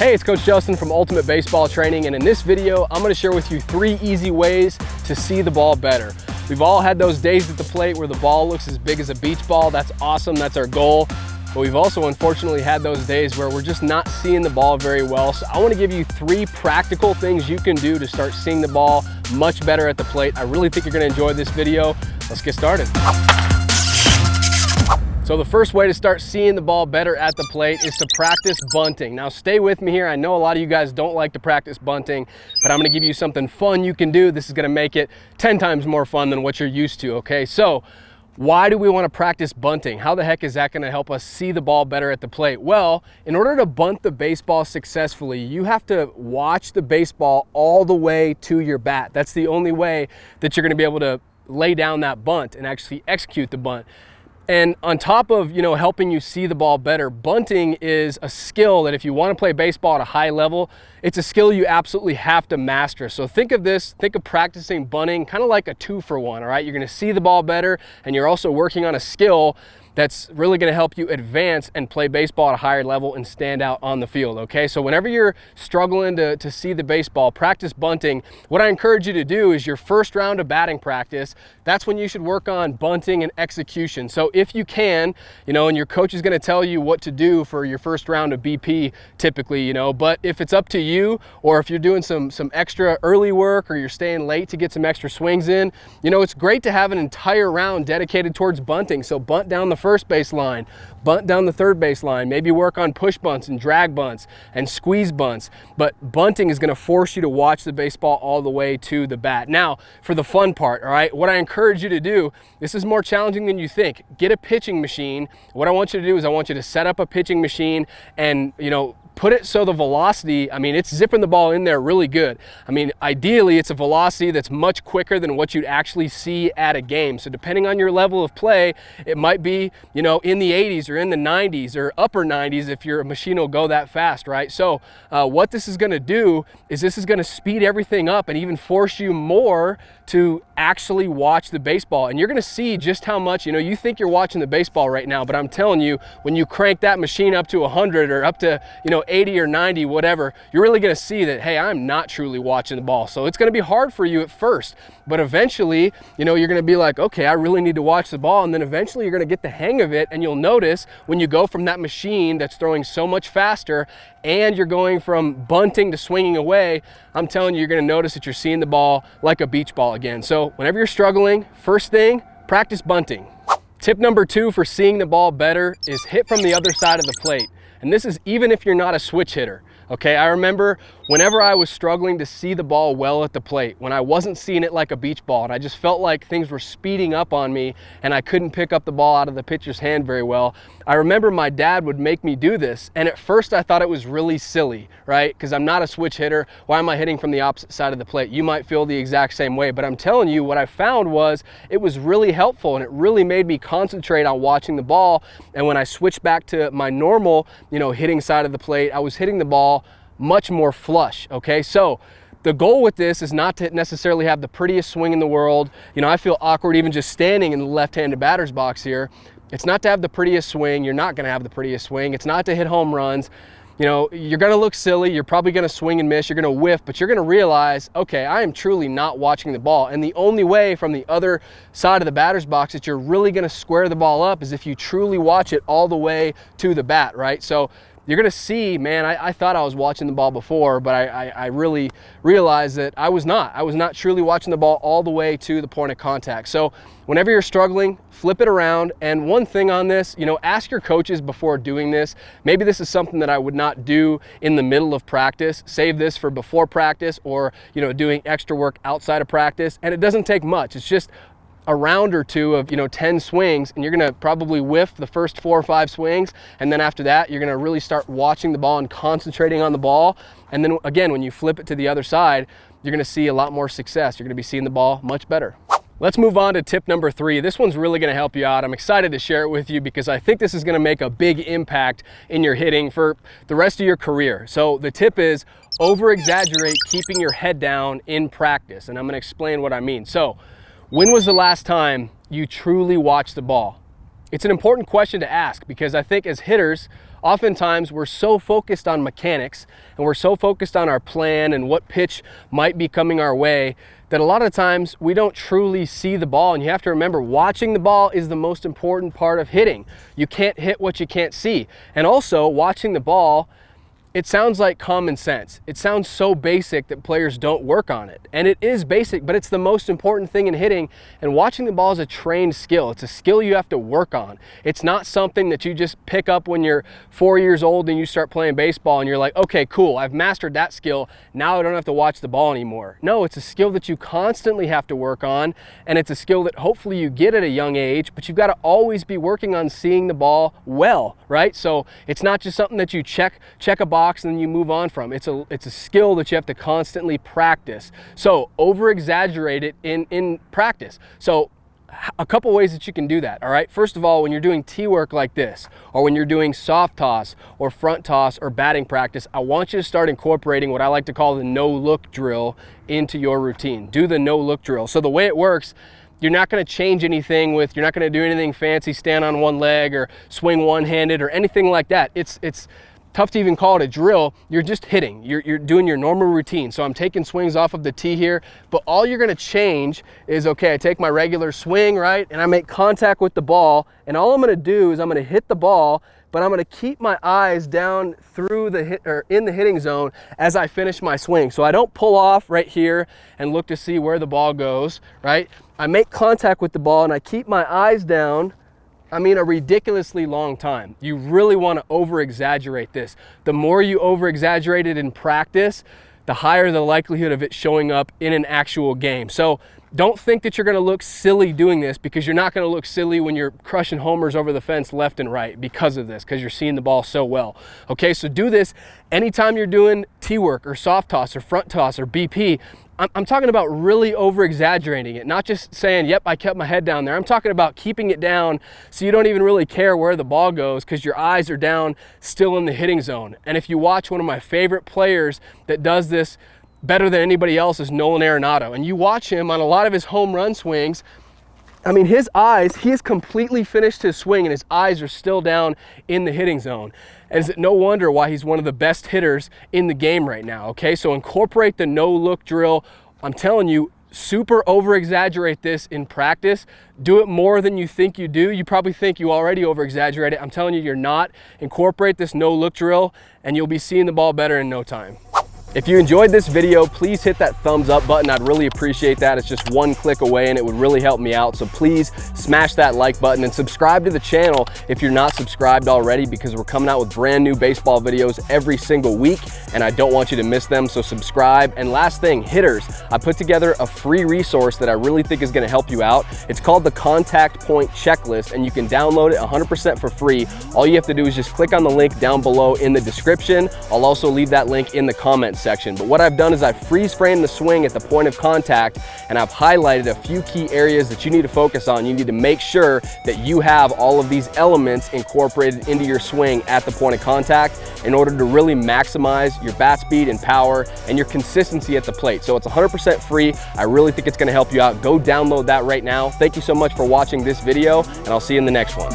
Hey, it's Coach Justin from Ultimate Baseball Training, and in this video, I'm gonna share with you 3 easy ways to see the ball better. We've all had those days at the plate where the ball looks as big as a beach ball. That's awesome, that's our goal. But we've also unfortunately had those days where we're just not seeing the ball very well. So I wanna give you 3 practical things you can do to start seeing the ball much better at the plate. I really think you're gonna enjoy this video. Let's get started. So the first way to start seeing the ball better at the plate is to practice bunting. Now stay with me here. I know a lot of you guys don't like to practice bunting, but I'm gonna give you something fun you can do. This is gonna make it 10 times more fun than what you're used to, okay? So why do we wanna practice bunting? How the heck is that gonna help us see the ball better at the plate? Well, in order to bunt the baseball successfully, you have to watch the baseball all the way to your bat. That's the only way that you're gonna be able to lay down that bunt and actually execute the bunt. And on top of, helping you see the ball better, bunting is a skill that if you want to play baseball at a high level, it's a skill you absolutely have to master. So think of practicing bunting kind of like a 2-for-1, all right? You're going to see the ball better, and you're also working on a skill that's really going to help you advance and play baseball at a higher level and stand out on the field, okay? So whenever you're struggling to see the baseball, practice bunting. What I encourage you to do is your first round of batting practice, that's when you should work on bunting and execution. So if you can, and your coach is going to tell you what to do for your first round of BP typically, but if it's up to you, or if you're doing some extra early work, or you're staying late to get some extra swings in, it's great to have an entire round dedicated towards bunting. So bunt down the first base line, bunt down the third base line, maybe work on push bunts and drag bunts and squeeze bunts. But bunting is going to force you to watch the baseball all the way to the bat. Now, for the fun part, all right, what I encourage you to do, this is more challenging than you think. Get a pitching machine. What I want you to do is I want you to set up a pitching machine and, put it so the velocity, it's zipping the ball in there really good. Ideally, it's a velocity that's much quicker than what you'd actually see at a game. So depending on your level of play, it might be, in the 80s or in the 90s or upper 90s if your machine will go that fast, right? So what this is gonna do is this is gonna speed everything up and even force you more to actually watch the baseball. And you're gonna see just how much, you think you're watching the baseball right now, but I'm telling you, when you crank that machine up to 100 or up to, 80 or 90, whatever, you're really gonna see that, hey, I'm not truly watching the ball. So it's gonna be hard for you at first, but eventually, you're gonna be like, okay, I really need to watch the ball. And then eventually you're gonna get the hang of it. And you'll notice when you go from that machine that's throwing so much faster and you're going from bunting to swinging away, I'm telling you, you're gonna notice that you're seeing the ball like a beach ball again. So whenever you're struggling, first thing, practice bunting. Tip number 2 for seeing the ball better is hit from the other side of the plate. And this is even if you're not a switch hitter, okay? I remember whenever I was struggling to see the ball well at the plate, when I wasn't seeing it like a beach ball and I just felt like things were speeding up on me and I couldn't pick up the ball out of the pitcher's hand very well, I remember my dad would make me do this. And at first I thought it was really silly, right? Because I'm not a switch hitter. Why am I hitting from the opposite side of the plate? You might feel the exact same way, but I'm telling you, what I found was it was really helpful and it really made me concentrate on watching the ball. And when I switched back to my normal, hitting side of the plate, I was hitting the ball much more flush, okay? So the goal with this is not to necessarily have the prettiest swing in the world. I feel awkward even just standing in the left-handed batter's box here. It's not to have the prettiest swing. You're not gonna have the prettiest swing. It's not to hit home runs. You're gonna look silly. You're probably gonna swing and miss. You're gonna whiff, but you're gonna realize, okay, I am truly not watching the ball. And the only way from the other side of the batter's box that you're really gonna square the ball up is if you truly watch it all the way to the bat, right? So you're gonna see, man, I thought I was watching the ball before, but I really realized that I was not. I was not truly watching the ball all the way to the point of contact. So whenever you're struggling, flip it around. And one thing on this, ask your coaches before doing this. Maybe this is something that I would not do in the middle of practice. Save this for before practice or, doing extra work outside of practice. And it doesn't take much. It's just a round or two of 10 swings, and you're gonna probably whiff the first 4 or 5 swings, and then after that you're gonna really start watching the ball and concentrating on the ball. And then again, when you flip it to the other side, you're gonna see a lot more success. You're gonna be seeing the ball much better. Let's move on to tip number 3. This one's really gonna help you out. I'm excited to share it with you because I think this is gonna make a big impact in your hitting for the rest of your career. So the tip is over-exaggerate keeping your head down in practice, and I'm gonna explain what I mean. So when was the last time you truly watched the ball? It's an important question to ask because I think as hitters, oftentimes we're so focused on mechanics and we're so focused on our plan and what pitch might be coming our way that a lot of times we don't truly see the ball. And you have to remember, watching the ball is the most important part of hitting. You can't hit what you can't see. And also, watching the ball, it sounds like common sense. It sounds so basic that players don't work on it. And it is basic, but it's the most important thing in hitting. And watching the ball is a trained skill. It's a skill you have to work on. It's not something that you just pick up when you're 4 years old and you start playing baseball and you're like, okay, cool, I've mastered that skill. Now I don't have to watch the ball anymore. No, it's a skill that you constantly have to work on. And it's a skill that hopefully you get at a young age, but you've got to always be working on seeing the ball well, right? So it's not just something that you check a box and then you move on from. It's a skill that you have to constantly practice. So over-exaggerate it in practice. So a couple ways that you can do that, all right? First of all, when you're doing tee work like this, or when you're doing soft toss or front toss or batting practice, I want you to start incorporating what I like to call the no-look drill into your routine. Do the no-look drill. So the way it works, you're not going to change anything with, you're not going to do anything fancy, stand on one leg or swing one-handed or anything like that. It's tough to even call it a drill. You're just hitting. You're doing your normal routine. So I'm taking swings off of the tee here, but all you're gonna change is, okay, I take my regular swing, right? And I make contact with the ball, and all I'm gonna do is I'm gonna hit the ball, but I'm gonna keep my eyes down through the hit, or in the hitting zone as I finish my swing. So I don't pull off right here and look to see where the ball goes, right? I make contact with the ball and I keep my eyes down, I mean, a ridiculously long time. You really want to over-exaggerate this. The more you over-exaggerate it in practice, the higher the likelihood of it showing up in an actual game. So don't think that you're going to look silly doing this, because you're not going to look silly when you're crushing homers over the fence left and right because of this, because you're seeing the ball so well. Okay, so do this anytime you're doing tee work or soft toss or front toss or BP. I'm talking about really over-exaggerating it, not just saying, yep, I kept my head down there. I'm talking about keeping it down so you don't even really care where the ball goes, because your eyes are down still in the hitting zone. And if you watch, one of my favorite players that does this better than anybody else is Nolan Arenado. And you watch him on a lot of his home run swings, I mean, his eyes, he has completely finished his swing and his eyes are still down in the hitting zone. And is it no wonder why he's one of the best hitters in the game right now, okay? So incorporate the no-look drill. I'm telling you, super over-exaggerate this in practice. Do it more than you think you do. You probably think you already over-exaggerate it. I'm telling you, you're not. Incorporate this no-look drill and you'll be seeing the ball better in no time. If you enjoyed this video, please hit that thumbs up button. I'd really appreciate that. It's just one click away and it would really help me out. So please smash that like button and subscribe to the channel if you're not subscribed already, because we're coming out with brand new baseball videos every single week and I don't want you to miss them. So subscribe. And last thing, hitters, I put together a free resource that I really think is going to help you out. It's called the Contact Point Checklist and you can download it 100% for free. All you have to do is just click on the link down below in the description. I'll also leave that link in the comments section. But what I've done is I've freeze framed the swing at the point of contact and I've highlighted a few key areas that you need to focus on. You need to make sure that you have all of these elements incorporated into your swing at the point of contact in order to really maximize your bat speed and power and your consistency at the plate. So it's 100% free. I really think it's going to help you out. Go download that right now. Thank you so much for watching this video and I'll see you in the next one.